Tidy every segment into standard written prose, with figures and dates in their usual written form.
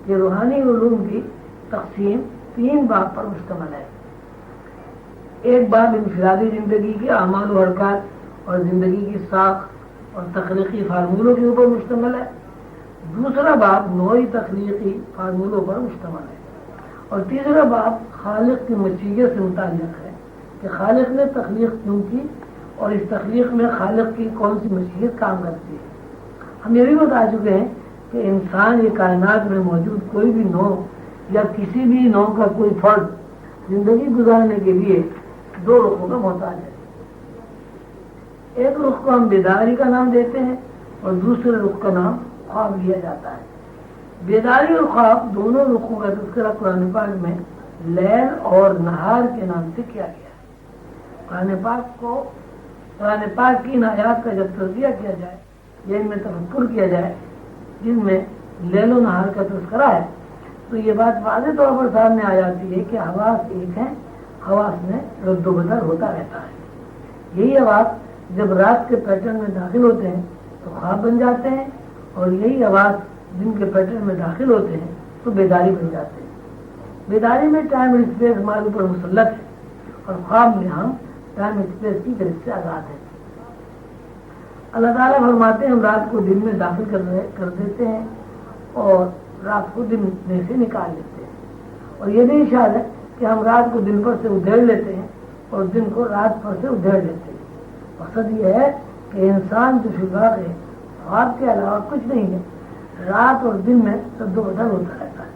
کہ روحانی علوم کی تقسیم 3 باب پر مشتمل ہے۔ ایک باب انفرادی زندگی کے اعمال و حرکات اور زندگی کی ساخت اور تخلیقی فارمولوں کے اوپر مشتمل ہے۔ دوسرا باب نوعی تخلیقی فارمولوں پر مشتمل ہے، اور تیسرا باب خالق کی مشیت سے متعلق ہے کہ خالق نے تخلیق کیوں کی اور اس تخلیق میں خالق کی کون سی مشیت کام کرتی ہے۔ ہم یہ بھی بتا چکے ہیں کہ انسان یہ کائنات میں موجود کوئی بھی نوع یا کسی بھی نوع کا کوئی فرد زندگی گزارنے کے لیے 2 رخوں کا محتاج ہے۔ ایک رخ کو ہم بیداری کا نام دیتے ہیں اور دوسرے رخ کا نام خواب لیا جاتا ہے۔ بیداری اور خواب دونوں رخوں کا تذکرہ قرآن پاک میں لیل اور نہار کے نام سے کیا گیا ہے۔ قرآن پاک کی ان آیات کا جب تجزیہ کیا جائے یا ان میں تفکر کیا جائے جن میں لیل و نہار کا تذکرہ ہے تو یہ بات واضح طور پر سامنے آ جاتی ہے کہ حواس ایک ہیں، حواس میں رد و بدل ہوتا رہتا ہے۔ یہی حواس جب رات کے پیٹرن میں داخل ہوتے ہیں تو خواب بن جاتے ہیں، اور یہی حواس دن کے پیٹرن میں داخل ہوتے ہیں تو بیداری بن جاتے ہیں۔ بیداری میں ٹائم اور اسپیس ہمارے اوپر مسلط ہے، اور خواب میں ہم ٹائم اور اسپیس کی گرفت سے آزاد ہیں۔ اللہ تعالیٰ فرماتے ہیں ہم رات کو دن میں داخل کر دیتے ہیں اور رات کو دن میں سے نکال لیتے ہیں، اور یہ بھی ارشاد ہے کہ ہم رات کو دن پر سے ادھیڑ لیتے ہیں اور دن کو رات پر سے ادھیڑ لیتے ہیں۔ مقصد یہ ہے کہ انسان جو فی الواقع ہے خواب کے علاوہ کچھ نہیں ہے، رات اور دن میں رد و بدل ہوتا رہتا ہے۔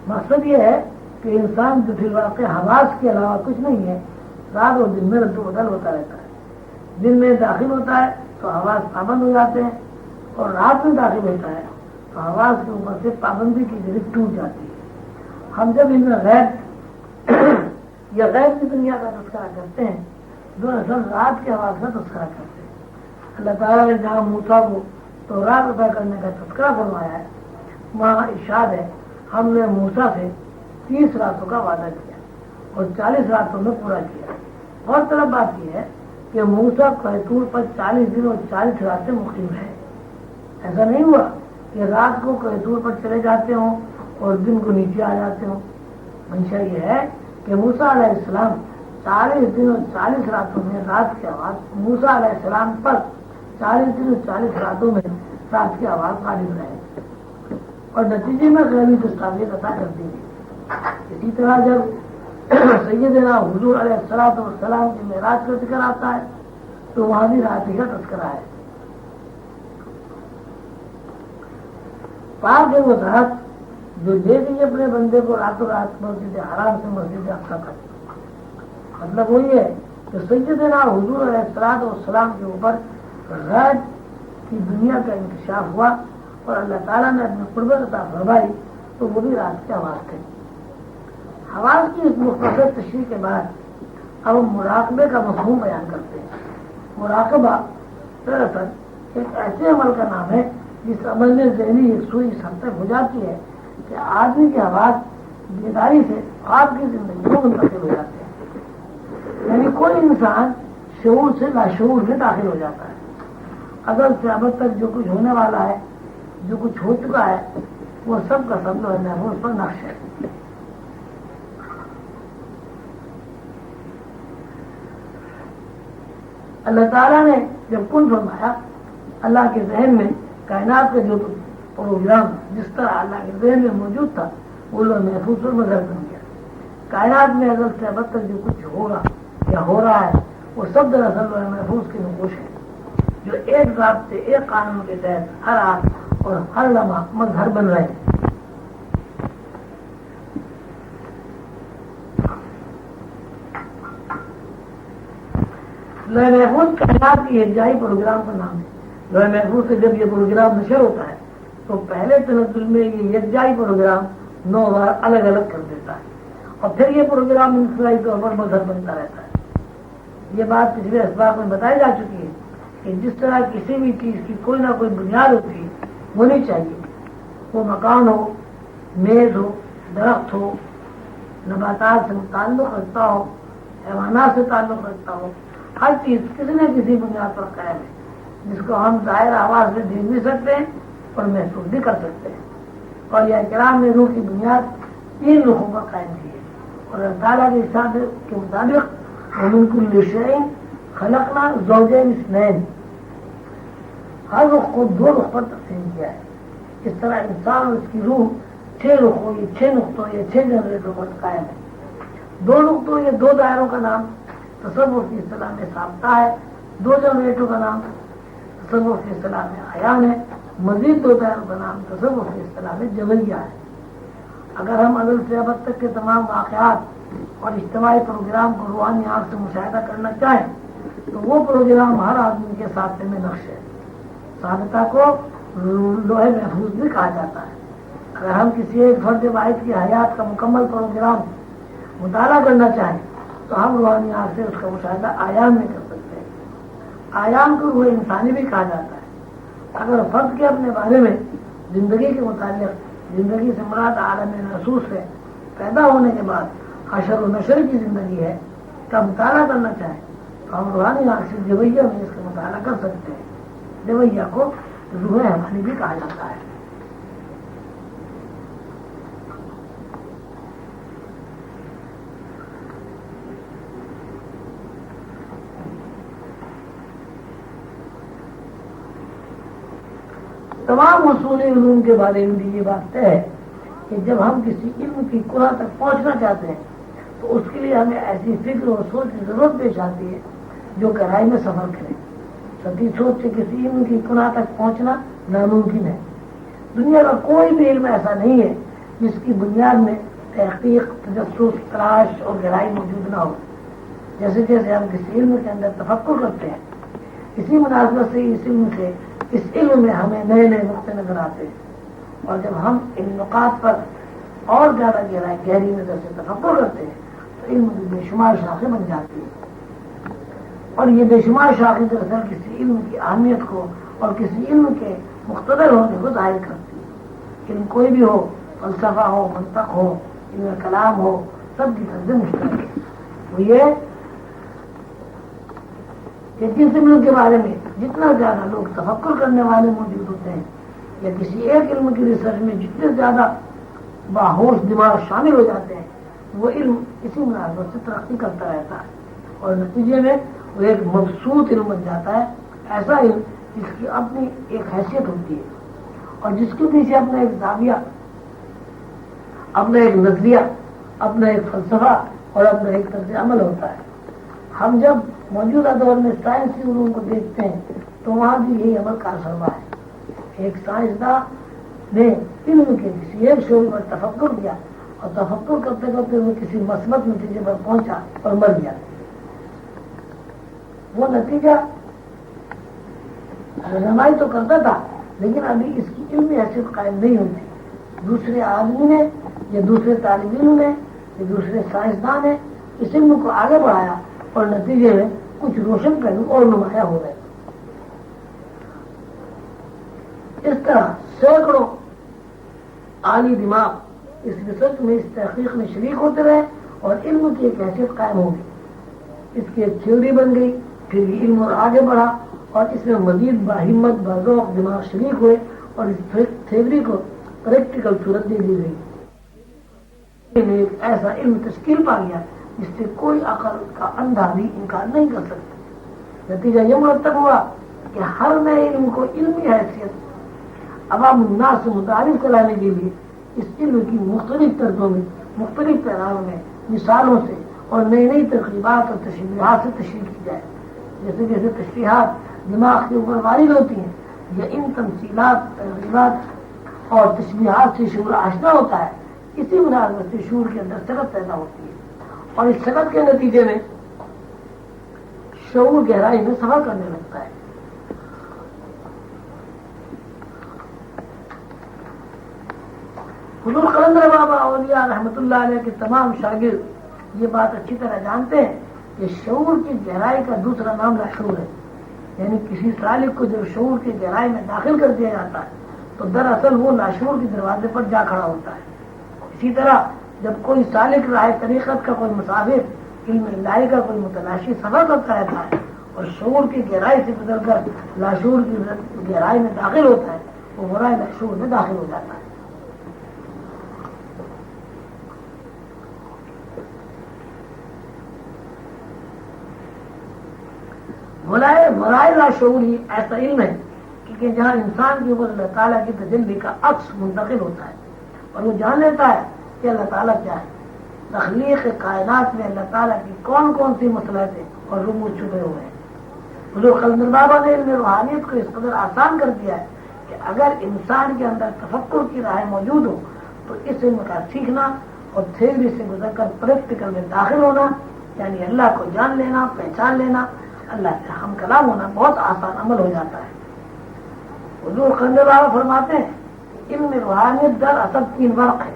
مقصد یہ ہے کہ انسان جو فی الواقع حواس کے علاوہ کچھ نہیں ہے، رات اور دن میں رد و بدل ہوتا رہتا ہے۔ دن میں داخل ہوتا ہے تو حواس پابند ہو جاتے ہیں، اور رات میں داخل ہوتا ہے تو حواس کے اوپر سے پابندی کی گرفت ٹوٹ جاتی ہے۔ ہم جب ان میں غیب یا غیب کی دنیا کا تذکرہ کرتے ہیں دراصل رات کے حواس کا تذکرہ کرتے ہیں۔ اللہ تعالیٰ نے جہاں موسیٰ کو تورات عطا کرنے کا تذکرہ فرمایا ہے وہاں ارشاد ہے ہم نے موسیٰ سے 30 راتوں کا وعدہ کیا اور 40 راتوں میں پورا کیا۔ بہت طرف بات یہ ہے کہ موسیٰ طور پر 40 دن اور 40 راتیں مقیم ہیں۔ ایسا نہیں ہوا کہ رات کو طور پر چلے جاتے ہوں اور دن کو نیچے آ جاتے ہوں۔ منشا یہ ہے کہ موسیٰ علیہ السلام 40 دن اور 40 راتوں میں رات کی آواز موسیٰ علیہ السلام پر 40 دن اور 40 راتوں میں رات کی آواز غالب رہے اور نتیجے میں غیبی دستاویز عطا کر دی گئی۔ اسی طرح جب سیدنا حضور علیہ السلام کی معراج کا ذکر آتا ہے تو وہاں بھی رات کا تذکرہ ہے۔ پاک ہے وہ ذات جو لے گئی اپنے بندے کو راتوں رات مسجد حرام سے مسجد اقصیٰ تک۔ مطلب وہی ہے کہ سیدنا حضور علیہ السلام کے اوپر غیب کی دنیا کا انکشاف ہوا اور اللہ تعالیٰ نے اپنی قربت عطا فرمائی تو وہ بھی رات کی آواز تھی۔ حواس کی اس مختصر تشریح کے بعد اب ہم مراقبے کا مفہوم بیان کرتے ہیں۔ مراقبہ دراصل ایک ایسے عمل کا نام ہے جس عمل میں ذہنی یکسوئی اس حد تک ہو جاتی ہے کہ آدمی کے حواس بیداری سے خواب کی زندگی میں منتقل ہو جاتے ہیں، یعنی کوئی انسان شعور سے لاشعور میں داخل ہو جاتا ہے۔ ازل سے ابد تک جو کچھ ہونے والا ہے، جو کچھ ہو چکا ہے، وہ سب کا سب لوح محفوظ پر نقش ہے۔ اللہ تعالیٰ نے جب کن فرمایا اللہ کے ذہن میں کائنات کا جو پروگرام جس طرح اللہ کے ذہن میں موجود تھا وہ لوح محفوظ پر مظہر بن گیا۔ کائنات میں ازل سے ابد تک جو کچھ ہوگا یا ہو رہا ہے وہ سب دراصل لوح محفوظ کی نقوش ہے جو ایک ضابطے ایک قانون کے تحت ہر آنکھ اور ہر لمحہ مظہر بن رہے ہیں۔ لوح محفوظ کائنات کی یکجائی پروگرام کا نام ہے۔ لوح محفوظ سے جب یہ پروگرام نشر ہوتا ہے تو پہلے تنزل میں یہ یکجائی پروگرام 9 بار الگ الگ کر دیتا ہے اور پھر یہ پروگرام انفرادی طور پر مظہر بنتا رہتا ہے۔ یہ بات پچھلے اسباق میں بتائی جا چکی ہے کہ جس طرح کسی بھی چیز کی کوئی نہ کوئی بنیاد ہوتی ہے ہونی چاہیے، وہ مکان ہو، میز ہو، درخت ہو، نباتات سے تعلق رکھتا ہو، حیوانات سے تعلق رکھتا ہو، ہر چیز کسی نہ کسی بنیاد پر قائم ہے جس کو ہم ظاہر آواز سے دیکھ بھی سکتے ہیں اور محسوس بھی کر سکتے ہیں۔ اور یہ کرام نے روح کی بنیاد 3 رخوں پر قائم کی ہے، اور اللہ تعالیٰ کے ارشاد کے مطابق وَمِن كُلِّ شَيْءٍ خَلَقْنَا زَوْجَيْنِ اثْنَيْنِ، ہر رخ کو 2 رخ پر تقسیم کیا ہے۔ اس طرح انسان اور اس کی روح 6 رخوں، یہ 6 نقطوں، یہ 6 جنریٹروں پر قائم ہے۔ 2 نقطوں، یہ 2 دائروں کا نام تصوف کی اصطلاح میں ثابتہ ہے، 2 جنریٹروں کا نام تصوف کی اصطلاح میں عیان ہے، مزید 2 دائروں کا نام تصوف کی اصطلاح میں جویہ ہے۔ اگر ہم ازل سے ابد تک کے تمام واقعات اور اجتماعی پروگرام کو روحانی آنکھ سے مشاہدہ کرنا چاہیں تو وہ پروگرام ہر آدمی کے ساتھ میں نقش ہے۔ ثابتہ کو لوہے محفوظ بھی کہا جاتا ہے۔ اگر ہم کسی ایک فرد واحد کی حیات کا مکمل پروگرام مطالعہ کرنا چاہیں تو ہم روحانی آنکھ سے اس کا مشاہدہ آیام میں کر سکتے ہیں۔ آیام کو روح انسانی بھی کہا جاتا ہے۔ اگر فرد کے اپنے بارے میں زندگی کے متعلق، زندگی سے مراد عالم محسوس ہے، پیدا ہونے کے بعد حشر و نشر کی زندگی ہے، کا مطالعہ کرنا چاہیں تو ہم روحانی آنکھ سے جویہ میں اس کا مطالعہ کر سکتے ہیں۔ جویہ کو روح حیوانی بھی کہا جاتا ہے۔ تمام اصول علوم کے بارے میں بھی یہ بات طے ہے کہ جب ہم کسی علم کی کنہ تک پہنچنا چاہتے ہیں تو اس کے لیے ہمیں ایسی فکر اور سوچ کی ضرورت پیش آتی ہے جو گہرائی میں سفر کرے۔ سطحی سوچ سے کسی علم کی کنہ تک پہنچنا ناممکن ہے۔ دنیا کا کوئی بھی علم ایسا نہیں ہے جس کی بنیاد میں تحقیق، تجسس، تلاش اور گہرائی موجود نہ ہو۔ جیسے جیسے ہم کسی علم کے اندر تفکر کرتے ہیں، اسی مناسبت سے اس علم میں ہمیں نئے نئے نقطے نظر آتے ہیں، اور جب ہم ان نقاط پر اور زیادہ گہری نظر سے تفکر کرتے ہیں تو علم کی بے شمار شاخیں بن جاتی ہیں، اور یہ بے شمار شاخیں دراصل کسی علم کی اہمیت کو اور کسی علم کے مقتدر ہونے کو ظاہر کرتی ہے۔ علم کوئی بھی ہو، فلسفہ ہو، منطق ہو، علم کلام ہو، سب کی طرز مشترک ہے۔ وہ یہ کہ جس علم کے بارے میں جتنا زیادہ لوگ تفکر کرنے والے موجود ہوتے ہیں، یا کسی ایک علم کی ریسرچ میں جتنے زیادہ باہوش دماغ شامل ہو جاتے ہیں، وہ علم اسی مناسبت سے ترقی کرتا رہتا ہے، اور نتیجے میں وہ ایک مبسوط علم بن جاتا ہے، ایسا علم جس کی اپنی ایک حیثیت ہوتی ہے اور جس کے پیچھے اپنا ایک زاویہ، اپنا ایک نظریہ، اپنا ایک فلسفہ اور اپنا ایک طرز عمل ہوتا ہے۔ ہم جب موجودہ دور میں سائنسی علوم کو دیکھتے ہیں تو وہاں بھی یہی عمل کا سرما ہے۔ ایک سائنسداں نے علم کے کسی ایک شعبے پر تفکر کیا اور تفکر کرتے کرتے وہ کسی مثبت نتیجے پر پہنچا اور مر گیا۔ وہ نتیجہ رہنمائی تو کرتا تھا لیکن ابھی اس کی علمی حیثیت قائم نہیں ہوتی۔ دوسرے آدمی نے یا دوسرے طالب علم نے یا دوسرے سائنسداں نے اس علم کو آگے بڑھایا اور نتیجے میں کچھ روشن پہلو اور نمایاں ہو گئے۔ اس طرح سینکڑوں عالی دماغ اس ریسرچ میں، اس تحقیق میں شریک ہوتے رہے اور علم کی ایک حیثیت قائم ہو گئی، اس کی ایک تھیوری بن گئی، پھر یہ علم اور آگے بڑھا اور اس میں مزید باہمت باذوق دماغ شریک ہوئے اور اس تھیوری کو پریکٹیکل صورت دے دی گئی۔ ایک ایسا علم تشکیل پا گیا جس سے کوئی عقل کا اندھا بھی انکار نہیں کر سکتا۔ نتیجہ یہ مرتب ہوا کہ ہر نئے علم کو علمی حیثیت عوام الناس سے متعارف کرانے کے لیے اس علم کی مختلف طرزوں میں، مختلف پیراؤں میں، مثالوں سے اور نئی نئی تقریبات اور تشریحات سے تشریح کی جائے۔ جیسے جیسے تشریحات دماغ کے اوپر وارد ہوتی ہیں یا ان تمثیلات، تقریبات اور تشریحات سے شعور آشنا ہوتا ہے، اسی مناسبت سے شعور کے اندر سکت پیدا ہوتی ہے اور اس سکت کے نتیجے میں شعور گہرائی میں سفر کرنے لگتا ہے۔ حضور قلندر بابا اولیاء رحمۃ اللہ علیہ کے تمام شاگرد یہ بات اچھی طرح جانتے ہیں کہ شعور کی گہرائی کا دوسرا نام لاشعور ہے، یعنی کسی سالک کو جب شعور کی گہرائی میں داخل کر دیا جاتا ہے تو دراصل وہ لاشعور کے دروازے پر جا کھڑا ہوتا ہے۔ اسی طرح جب کوئی سالک راہ طریقت کا کوئی مسافر علم الہی کا کوئی متلاشی سفر کرتا رہتا ہے اور شعور کی گہرائی سے گزر کر لاشعور کی گہرائی میں داخل ہوتا ہے، وہ برائے لاشعور میں داخل ہو جاتا ہے۔ یہ مراحل شعوری ایسا علم ہے کہ جہاں انسان کے اوپر اللہ تعالیٰ کی تجلی کا عکس منتقل ہوتا ہے اور وہ جان لیتا ہے کہ اللہ تعالیٰ کیا ہے، تخلیق کائنات میں اللہ تعالیٰ کی کون کون سی مصلحتیں اور رموز چھپے ہوئے ہیں۔ حضور خلد بابا نے علم روحانیت کو اس قدر آسان کر دیا ہے کہ اگر انسان کے اندر تفکر کی راہ موجود ہو تو اس علم کا سیکھنا اور تھیوری سے گزر کر پریکٹیکل میں داخل ہونا، یعنی اللہ کو جان لینا، پہچان لینا، اللہ سے ہم کلام ہونا بہت آسان عمل ہو جاتا ہے۔ حضور خلد بابا فرماتے ہیں علم روحانیت در اصل 3 ورق ہے۔